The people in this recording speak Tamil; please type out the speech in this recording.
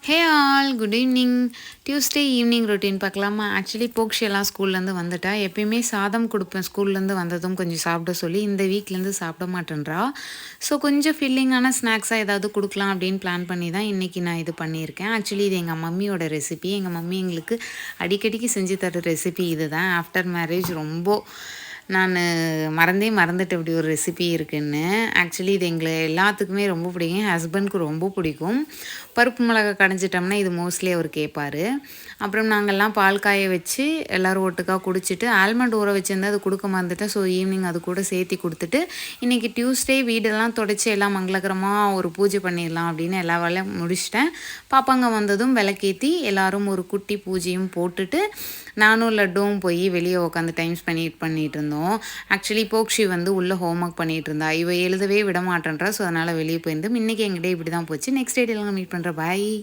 Hey all good evening. Tuesday evening routine பார்க்கலாமா? ஆக்சுவலி போக்ஷி எல்லாம் ஸ்கூல்லேருந்து வந்துட்டா. எப்பயுமே சாதம் கொடுப்பேன் ஸ்கூல்லேருந்து வந்ததும் கொஞ்சம் சாப்பிட சொல்லி. இந்த வீக்லேருந்து சாப்பிட மாட்டேன்றா. ஸோ கொஞ்சம் ஃபில்லிங்கான ஸ்நாக்ஸாக ஏதாவது கொடுக்கலாம் அப்படின்னு பிளான் பண்ணி தான் இன்றைக்கி நான் இது பண்ணியிருக்கேன். ஆக்சுவலி இது எங்கள் மம்மியோட ரெசிபி. எங்கள் மம்மி எங்களுக்கு அடிக்கடிக்கு செஞ்சு தர ரெசிபி இது தான். ஆஃப்டர் மேரேஜ் ரொம்ப நான் மறந்துட்டு இப்படி ஒரு ரெசிபி இருக்குன்னு. ஆக்சுவலி இது எங்களை எல்லாத்துக்குமே ரொம்ப பிடிக்கும். என் ஹஸ்பண்ட்க்கு ரொம்ப பிடிக்கும். பருப்பு மிளகா கடைஞ்சிட்டோம்னா இது மோஸ்ட்லி அவர் கேட்பார். அப்புறம் நாங்கள்லாம் பால் காய வச்சு எல்லோரும் ஒட்டுக்காக குடிச்சிட்டு ஆல்மண்ட் ஊற வச்சுருந்து அது கொடுக்க மறந்துட்டேன். ஸோ ஈவினிங் அது கூட சேர்த்தி கொடுத்துட்டு இன்றைக்கி டியூஸ்டே வீடெல்லாம் தொடச்சி எல்லாம் மங்களகரமாக ஒரு பூஜை பண்ணிடலாம் அப்படின்னு எல்லா வேலையும் முடிச்சிட்டேன். பாப்பாங்க வந்ததும் விளக்கேற்றி எல்லோரும் ஒரு குட்டி பூஜையும் போட்டுட்டு நானும் லட்டுவும் போய் வெளியே உட்காந்து டைம் பண்ணிட்டு இருந்தோம். ஆக்சுவலி போக்ஷி வந்து உள்ளே ஹோம் ஒர்க் பண்ணிகிட்டு இருந்தா. இவ எழுதவே விட மாட்டேன்றா. ஸோ அதனால் வெளியே போயிருந்தோம். இன்றைக்கி எங்கள் டே இப்படி தான் போச்சு. நெக்ஸ்ட் டேட்டில் மீட் பண்ணுறேன். பாய்.